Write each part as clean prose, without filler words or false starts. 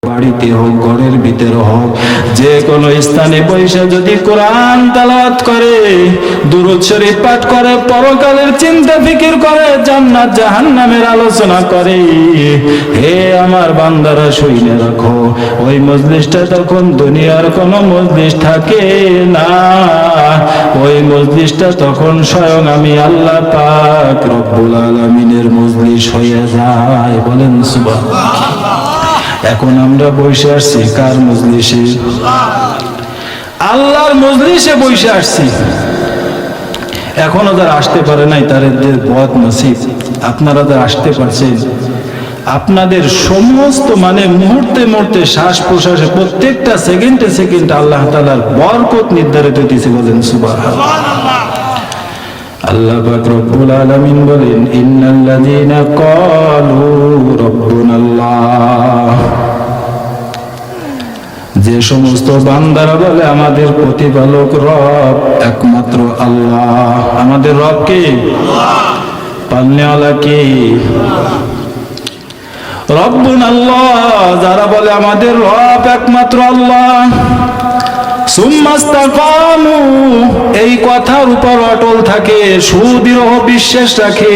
বাড়িতে হোক, ঘরের ভিতরে হোক, যে কোনো স্থানে বসে যদি কোরআন তেলাওয়াত করে, দুরূদ শরীফ পাঠ করে, পরকালের চিন্তা ফিকির করে, জান্নাত জাহান্নামের আলোচনা করে, হে আমার বান্দারা শুনে রাখো, ওই মজলিসটা তখন দুনিয়ার কোনো মজলিস থাকে না, ওই মজলিসটা তখন স্বয়ং আমি আল্লাহ পাক রব্বুল আলামিনের মজলিস হয়ে যায়। বলেন সুবহানাল্লাহ। এখন আমরা বসে আসছি কার মজলিসে? আল্লাহর মজলিসে বসে আসছি। এখনো যারা আসতে পারে নাই তাদের বদ নসিব। আপনারা যারা আসতে পারছেন, আপনাদের সমস্ত মুহূর্তে মুহূর্তে শ্বাস প্রশ্বাসে প্রত্যেকটা সেকেন্ডে সেকেন্ডে আল্লাহ তাআলার বরকত নির্ধারিত হইতেছে। বলেন সুবহানাল্লাহ। আল্লাহ পাক রব্বুল আলামিন বলেন, ইন্নাল্লাযীনা ক্বালু রাব্বুনাল্লাহ, যে সমস্ত বান্দারা বলে আমাদের প্রতিপালক রব একমাত্র আল্লাহ। আমাদের রব কে? পালনেওয়ালা কে? রব্বুনাল্লাহ। যারা বলে আমাদের রব একমাত্র আল্লাহ, সুম্মাস্তাকামু, এই কথার উপর অটল থাকে, সুদৃঢ় বিশ্বাস রাখে,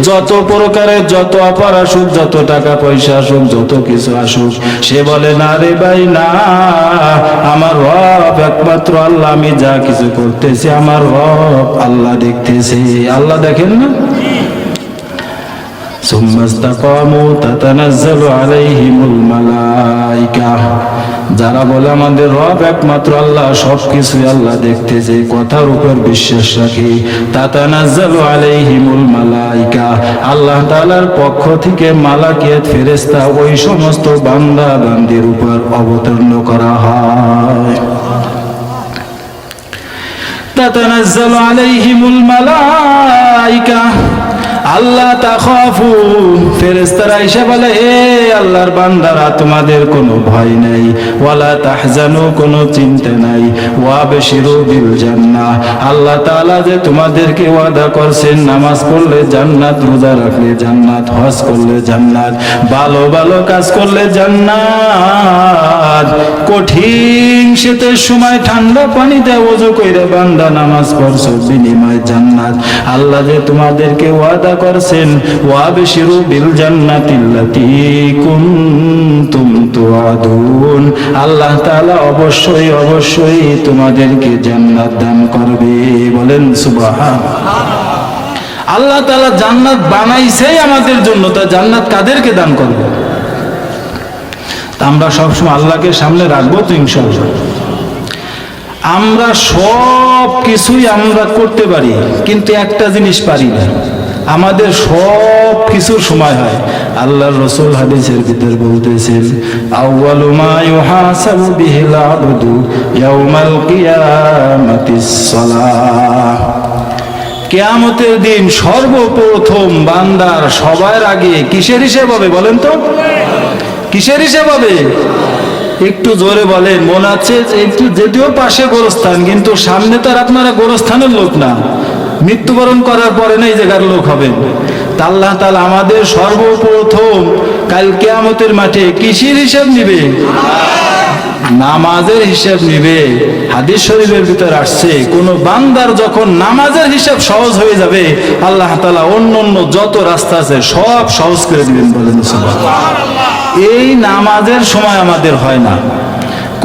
যত প্রকারের যত অপার আসুক, যত টাকা পয়সা আসুক, যত কিছু আসুক, সে বলে না রে ভাই না, আমার রব একমাত্র আল্লাহ, আমি যা কিছু করতেছি আমার রব আল্লাহ দেখতেছে। আল্লাহ দেখেন না? সুম্মাস্তাকামু তাতানাজ্জালু আলাইহিমুল মালাইকা, যারা বলে আমাদের রব একমাত্র আল্লাহ, সবকিছুই আল্লাহ দেখতেছে, কথার উপর বিশ্বাস রাখে, তাতানাজ্জালু আলাইহিমুল মালাইকা, আল্লাহ তাআলার পক্ষ থেকে মালাকিয়াত ফেরেশতা ওই সমস্ত বান্দা বান্দির উপর অবতীর্ণ করা হয়। তাতানাজ্জালু আলাইহিমুল মালাইকা আল্লাহ তাখাফু, ফেরেশতারা এসে বলে, হে আল্লাহর বান্দারা, তোমাদের কোনো ভয় নাই, ওয়ালা তাহজানু, কোনো চিন্তা নাই, ওয়াবশিরু বিল জান্নাহ, আল্লাহ তাআলা যে তোমাদেরকে ওয়াদা করছেন, নামাজ পড়লে জান্নাত, রোজা রাখলে জান্নাত, হজ করলে জান্নাত, ভালো ভালো কাজ করলে জান্নাত, কঠিন শীতের সময় ঠান্ডা পানিতে ওযু কইরা বান্দা নামাজ পড়ছো, বিনিময়ে জান্নাত, আল্লাহ যে তোমাদেরকে ওয়াদা করছেন, ওয়াবশিরু বিল জান্নাতিল্লাতী কুনতুম তুআদুন, আল্লাহ তাআলা অবশ্যই অবশ্যই তোমাদেরকে জান্নাত দান করবে। বলেন সুবহানাল্লাহ। আল্লাহ তাআলা জান্নাত বানাইছেই আমাদের জন্য, তা জান্নাত কাদেরকে দান করবে? আমরা সবসময় আল্লাহকে সামনে রাখবো তো ইনশাআল্লাহ। আমরা সব কিছুই আমরা করতে পারি, কিন্তু একটা জিনিস পারি না, আমাদের সব কিছুর সময় হয়। আল্লাহর রাসূল হাদিসের ভিতর বলতেছেন, আউয়ালু মা ইউহাসাবু বিহিল আবদু ইয়াউমাল কিয়ামাতিস সালাহ, কিয়ামতের দিন সর্বপ্রথম বান্দার সবার আগে কিসের হিসাব হবে? বলেন তো, কিসের হিসাব হবে? একটু জোরে বলেন। মনে আছে একটু, যদিও পাশে গোরস্থান, কিন্তু সামনে তো আর আপনারা গোরস্থানের লোক না, মৃত্যুবরণ করার পরে না এই জায়গার লোক হবেন। তা আল্লাহ তাআলা আমাদের সর্বপ্রথম কাল কিয়ামতের মাঠে কিসের হিসাব নিবে? নামাজের হিসাব নিবে। হাদিস শরীফের ভিতর আসছে, কোন বান্দার যখন নামাজের হিসাব সহজ হয়ে যাবে, আল্লাহ তাআলা অন্য অন্য যত রাস্তা আছে সব সহজ করে দিবেন। বলেন সুবহানাল্লাহ। এই নামাজের সময় আমাদের হয় না।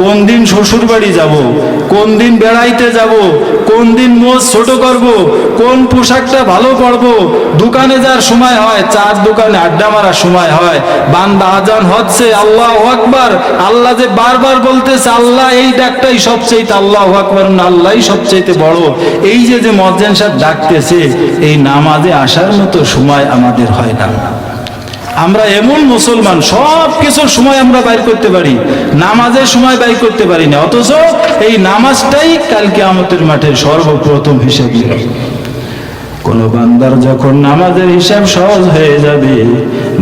কোন দিন শ্বশুর বাড়ি যাব, কোন দিন বেড়াইতে যাব, কোন দিন মোজ ছোট করব, কোন পোশাকটা ভালো পরব, দোকানে যাওয়ার সময় হয়, চার দোকানে আড্ডা মারার সময় হয়, বান্দা আজান হচ্ছে, আল্লাহু আকবার, আল্লাহ যে বারবার বলতেছে আল্লাহ এই ডাকটাই সবচেয়ে, আল্লাহু আকবার না, আল্লাহই সবচেয়ে বড়, এই যে যে মুয়াজ্জিন সাহেব ডাকতেছে, এই নামাজে আসার মতো সময় আমাদের হয় না। আমরা এমন মুসলমান, সব কিছুর সময় আমরা বাইর করতে পারি, নামাজের সময় বাইর করতে পারি না, অথচ এই নামাজটাই কাল কিয়ামতের মাঠে সর্বপ্রথম হিসাব নেবে। কোন বান্দার যখন নামাজের হিসাব সহজ হয়ে যাবে,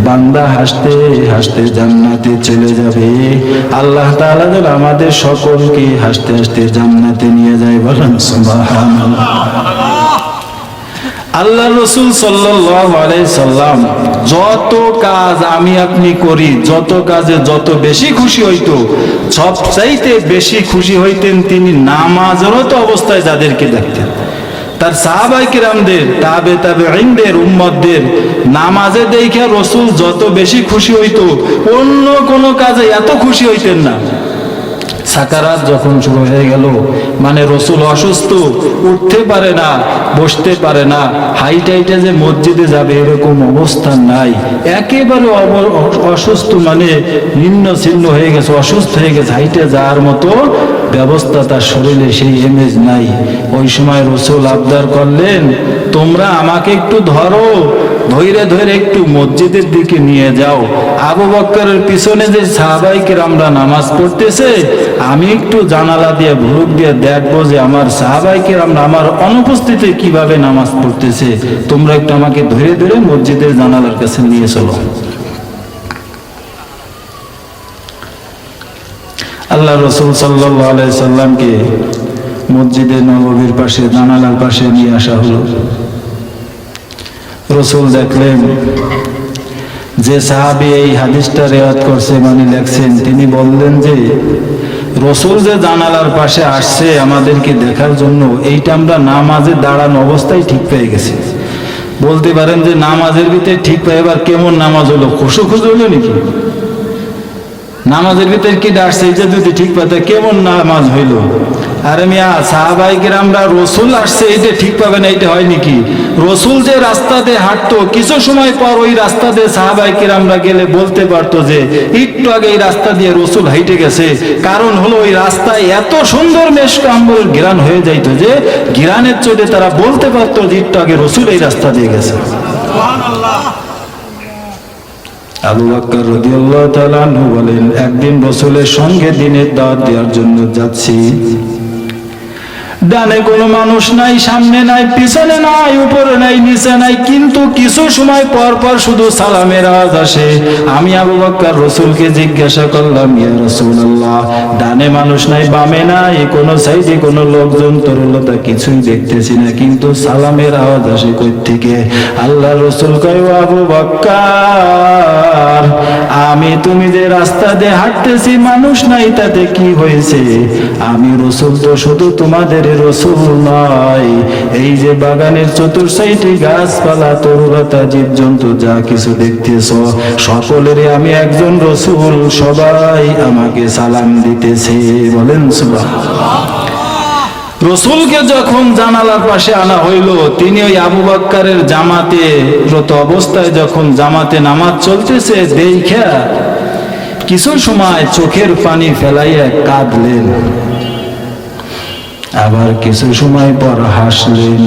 বান্দা হাসতে হাসতে জান্নাতে চলে যাবে। আল্লাহ তাআলা যেন আমাদের সকলকে হাসতে হাসতে জান্নাতে নিয়ে যায়। বলেন সুবহানাল্লাহ। আল্লাহ রাসূল সাল্লাল্লাহু আলাইহি সাল্লাম যত কাজ আমি আপনি করি, যত কাজে যত বেশি খুশি হইতো, সবচাইতে বেশি খুশি হইতেন তিনি নামাজরত অবস্থায় যাদেরকে দেখতেন। তার সাহাবায়ে কিরামদের, তাবেঈনদের, উম্মতদের নামাজে দেখে রাসূল যত বেশি খুশি হইতো, অন্য কোনো কাজে এত খুশি হইতেন না। সাকারাত যখন শুরু হয়ে গেল, মানে রাসূল অসুস্থ, উঠতে পারে না, বসতে পারে না, হাইটে যে মসজিদে যাবে এরকম অবস্থা নাই, একেবারে অসুস্থ, মানে নিম্ন ছিন্ন হয়ে গেছে, অসুস্থ হয়ে গেছে, হাইটে যাওয়ার মতো ব্যবস্থা তার শরীরে সেই ইমেজ নাই। ওই সময় রাসূল আবদার করলেন, তোমরা আমাকে একটু ধরো, ধৈরে ধৈরে একটু মসজিদের দিকে নিয়ে যাও। আবু বকরের পিছনে যে সাহাবায়ে কিরামরা নামাজ পড়তেছে, আমি একটু জানালা দিয়ে ভুরুক দিয়ে দেখবো যে আমার সাহাবায়ে কিরামরা আমার অনুপস্থিতিতে কিভাবে নামাজ পড়তেছে। তোমরা একটু আমাকে ধরে ধরে মসজিদের জানালার কাছে নিয়ে চলো। আল্লাহ রাসূল সাল্লাল্লাহু আলাইহি সাল্লামকে মসজিদে নববীর পাশে জানালার পাশে নিয়ে আসা হলো। রাসূল দেখলেন যে সাহাবী এই হাদিসটা রিওয়ায়াত করছে, মানে লেখছেন, তিনি বললেন যে রাসূল যে জানালার পাশে আসছে আমাদেরকে দেখার জন্য, এইটা আমরা নামাজে দাঁড়ানো অবস্থায় ঠিক পেয়ে গেছি। বলতে পারেন যে নামাজের ভিতরে ঠিক পেয়ে, এবার কেমন নামাজ হলো, খুশু হলো নাকি? নামাজের ভিতরে কি ডাকছে, এই যে যদি ঠিক পাতে কেমন নামাজ হইল? আরে মিয়া, সাহাবায়ে কিরামরা রাসূল আসছে এইটা ঠিক পাবে না, এইটা হয় নাকি? রাসূল যে রাস্তা দিয়ে হাঁটতো, কিছু সময় পর ওই রাস্তা দিয়ে সাহাবায়ে কিরামরা গেলে বলতে পারতো যে একটু আগে এই রাস্তা দিয়ে রাসূল হাঁটে গেছে। কারণ হলো ওই রাস্তায় এত সুন্দর মেশক আম্বরের ঘ্রাণ হয়ে যাইতো যে ঘ্রাণের চোটে তারা বলতে পারতো যে একটু আগে রাসূল এই রাস্তা দিয়ে গেছে। সুবহানাল্লাহ। আবু বকর রাদিয়াল্লাহু তাআলা আনহু বলেন, একদিন রাসূলের সঙ্গে দিনের দাওয়াত দেওয়ার জন্য যাচ্ছি। ডানে কোনো মানুষ নাই, সামনে নাই, পিছনে নাই, উপরে নাই, নিচে নাই, কিন্তু কিছু সময় পর পর শুধু সালামের আওয়াজ আসে। আমি আবু বকর রাসূলকে জিজ্ঞাসা করলাম, ইয়া রাসূলুল্লাহ, ডানে মানুষ নাই, বামে নাই, কোনো সাইডে কোনো লোকজন তরুলতা কিছুই দেখতেছি না, কিন্তু সালামের আওয়াজ আসে কই থেকে? আল্লাহ রাসূল কয়, ও আবু বকর, আমি তুমি যে রাস্তা দিয়ে হাঁটতেছি মানুষ নাই, তাতে কি হয়েছে? আমি রাসূল তো শুধু তোমাদের রাসূল নয়, এই যে বাগানের চতুর্সাইডে গাছপালা, তরুলতা, জীবজন্তু যা কিছু দেখতেছো, সকলেরই আমি একজন রাসূল, সবাই আমাকে সালাম দিতেছে। বলেন সুবহানাল্লাহ। রাসূলকে যখন জানালার পাশে আনা হইল, তিনি ওই আবু বকরের জামাতে রত অবস্থায় যখন জামাতে নামাজ চলতেছে দেখা কিছু সময় চোখের পানি ফেলাইয়া কাঁদলেন, আবার কিছু সময় পর হাসলেন,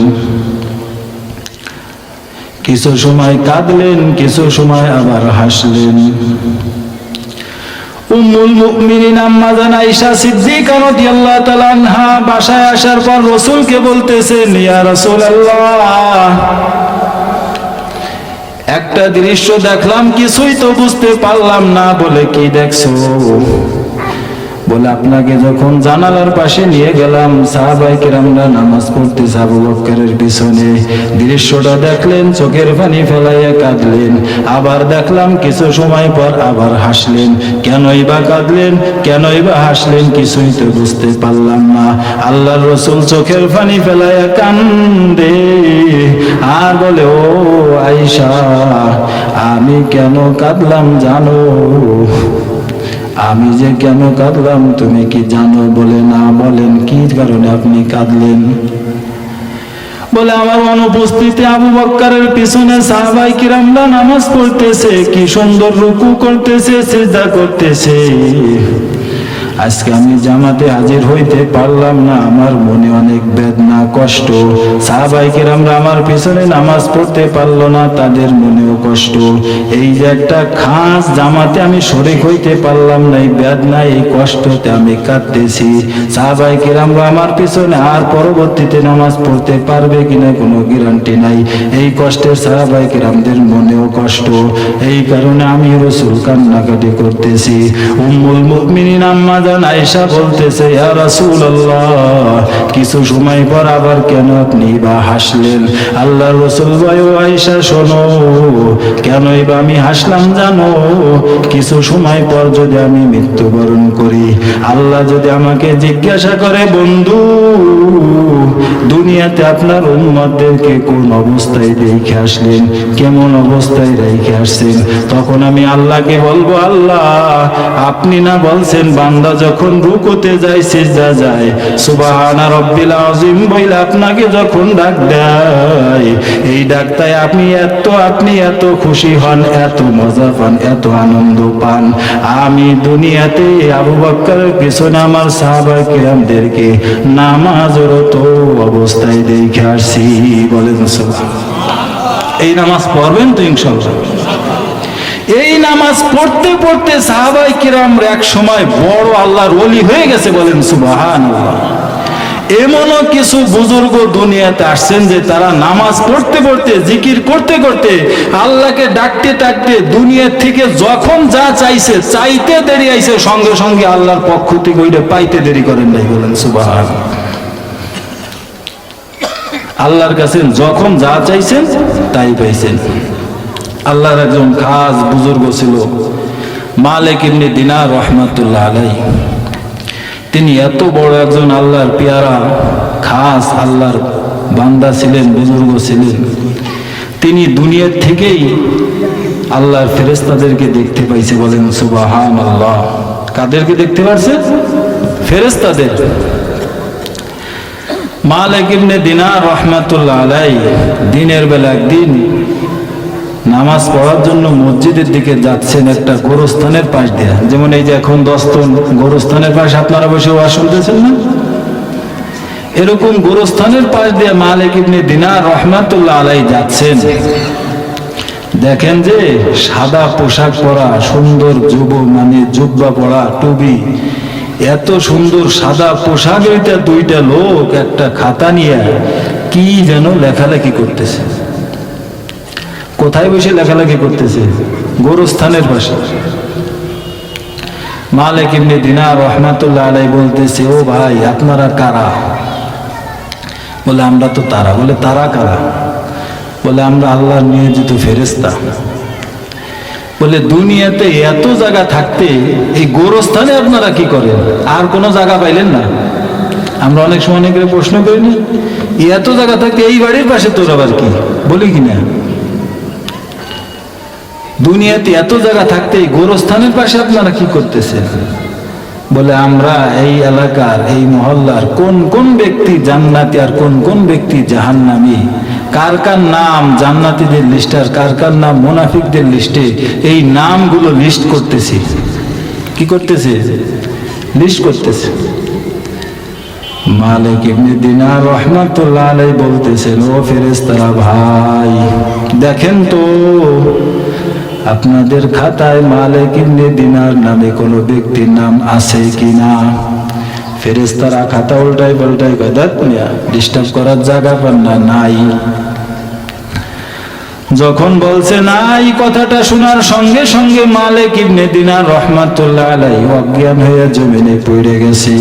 কিছু সময় কাঁদলেন, কিছু সময় আবার হাসলেন। উম্মুল মুমিনিন আম্মা জান আয়েশা সিদ্দিকা রাদিয়াল্লাহু তাআলা আনহা বাসায় আসার পর রাসূলকে বলতেছেন, ইয়া রাসূলুল্লাহ, একটা দৃশ্য দেখলাম, কিছুই তো বুঝতে পারলাম না। বলে, কি দেখছো? বলে, আপনাকে যখন জানালার পাশে নিয়ে গেলাম, সাহাবায়ে কিরামরা নামাজ পড়তেছে আবু বকরের পিছনে, দৃশ্যটা দেখলেন, চোখের পানি ফেলাইয়া কাঁদলেন, আবার দেখলাম কিছু সময় পর আবার হাসলেন। কেনই বা কাঁদলেন, কেনই বা হাসলেন, কিছুই তো বুঝতে পারলাম না। আল্লাহর রাসূল চোখের পানি ফেলাইয়া কান্দে আর বলে, ও আয়েশা, আমি কেন কাঁদলাম জানো? আমি যে কেন কাঁদলাম তুমি কি জানো? বলে, না। বলেন, কি কারণে আপনি কাঁদলেন? বলে, আমার অনুপস্থিতি আবু বকরের পিছনে সাহাবায়ে কিরামরা নামাজ পড়তেছে, কি সুন্দর রুকু করতেছে, সিজদা করতেছে, আজকে আমি জামাতে হাজির হইতে পারলাম না, আমার মনে অনেক বেদনা, কষ্ট। সাহাবায়ে কিরামরা আমার পিছনে নামাজ পড়তে পারলো না, তাদের মনেও কষ্ট। এই যে একটা খাস জামাতে আমি শরীক হইতে পারলাম না, এই বেদনা, এই কষ্টতে আমি কাঁদতেছি। সাহাবায়ে কিরামরা আমার পিছনে আর পরবর্তীতে নামাজ পড়তে পারবে কিনা কোনো গ্যারান্টি নাই। এই কষ্টের সাহাবায়ে কিরামদের মনেও কষ্ট, এই কারণে আমি রাসূল কান্নাকাটি করতেছি। উম্মুল মুমিনিন আম্মা জান আয়েশা বলতেছে, ইয়া রাসূলুল্লাহ, কিছু সময় পর আবার কেন আপনি বা হাসলেন? আল্লাহর রাসূল বলে, ও আয়েশা শোনো, কেনই বা আমি হাসলাম জানো? কিছু সময় পর যদি আমি মৃত্যুবরণ করি, আল্লাহ যদি আমাকে জিজ্ঞাসা করে, বন্ধু দুনিয়াতে আপনার উম্মতদেরকে কোন অবস্থায় রেখে আসলেন, কেমন অবস্থায় রেখে আসছেন, তখন আমি আল্লাহকে বলবো, আল্লাহ আপনি না বলছেন বান্দা যখন রুকুতে যায় সিজদা যায় সুবহানা রাব্বিল আযীম বলে আপনাকে যখন ডাক দেয়, এই ডাকটায় আপনি এত খুশি হন, এত মজা পান, এত আনন্দ পান। আমি দুনিয়াতে আবু বকরের পিছনে আমার সাহাবায়ে কিরামদেরকে নামাজরত অবস্থায় দেখে আসছি। বলেন সুবহানাল্লাহ। এই নামাজ পড়বেন তো ইনশাআল্লাহ? এই নামাজ পড়তে পড়তে সাহাবায়ে কিরাম এক সময় বড় আল্লাহর ওলি হয়ে গেছে। বলেন সুবহানাল্লাহ। এমনও কিছু বুজুর্গ দুনিয়াতে আসছেন যে তারা নামাজ পড়তে পড়তে, জিকির করতে করতে, আল্লাহকে ডাকতে ডাকতে দুনিয়া থেকে যখন যা চাইছে, চাইতে দেরি আইছে, সঙ্গে সঙ্গে আল্লাহর পক্ষ থেকে ওইটা পাইতে দেরি করেন নাই। বলেন সুবহানাল্লাহ। আল্লাহর কাছে যখন যা চাইছেন তাই পাইছেন। আল্লাহর একজন খাস বুজুর্গ ছিল মালিক ইবনে দিনার রাহমাতুল্লাহ আলাইহি। তিনি এত বড় একজন আল্লাহর পেয়ারা খাস আল্লাহর বান্দা ছিলেন, বুজুর্গ ছিলেন। তিনি দুনিয়ার থেকেই আল্লাহর ফেরেশতাদেরকে দেখতে পাইছে। বলেন সুবহানাল্লাহ। কাদেরকে দেখতে পারছে? ফেরেশতাদের। মালিক ইবনে দিনার রাহমাতুল্লাহ আলাইহি দিনের বেলা একদিন নামাজ পড়ার জন্য মসজিদের দিকে যাচ্ছেন একটা গোরস্থানের পাশ দিয়ে। যেমন এই যে এখন দস্তন গোরস্থানের পাশে আপনারা বসে ওয়াজ শুনতেছেন না, এরকম গোরস্থানের পাশ দিয়ে মালিক ইবনে দিনার রাহমাতুল্লাহ আলাইহি যাচ্ছেন। দেখেন যে সাদা পোশাক পরা সুন্দর জুব্বা পরা টুপি, এত সুন্দর সাদা পোশাক, ওইটা দুইটা লোক একটা খাতা নিয়ে কি যেন লেখালেখি করতেছে। কোথায় বসে লেখালেখি করতেছে? গোরস্থানের পাশে। মালিক ইবনে দিনার রাহমাতুল্লাহ আলাইহি বলতেছে, ও ভাই আপনারা কারা? বলে আমরা তো তারা। বলে তারা কারা? বলে আমরা আল্লাহর নিয়োজিত ফেরেশতা। বলে দুনিয়াতে এত জায়গা থাকতে এই গোরস্থানে আপনারা কি করেন? আর কোনো জায়গা পাইলেন না? আমরা অনেক সময় অনেকের প্রশ্ন করিনি, এত জায়গা থাকতে এই বাড়ির পাশে তোর আবার কি? বলি কিনা, দুনিয়াতে এত জায়গা থাকতে এই গোরস্থানের পাশে আপনারা কি করতেছেন? বলে আমরা এই এলাকার, এই মহল্লার কোন কোন ব্যক্তি জান্নাতি আর কোন কোন ব্যক্তি জাহান্নামী, কার কার নাম জান্নাতীদের লিস্টে আর কার কার নাম মুনাফিকদের লিস্টে, এই নামগুলো লিস্ট করতেছি। কি করতেছে? লিস্ট করতেছে। মালিক ইবনে দিনার রাহমাতুল্লাহ আলাইহি বলতেছেন, ও ফেরেশতারা ভাই দেখেন তো আপনাদের খাতায় মালিক ইবনে দিনার নামে কোনো ব্যক্তির নাম আছে কিনা? ফেরেশতারা খাতা উল্টাই পাল্টাই গদাত মিয়া ডিস্টার্ব করার জায়গা পান না, নাই। যখন বলছে নাই, কথাটা শোনার সঙ্গে সঙ্গে মালিক ইবনে দিনার রাহমাতুল্লাহ আলাইহি অজ্ঞান হয়ে জমিনে পড়ে গেছে।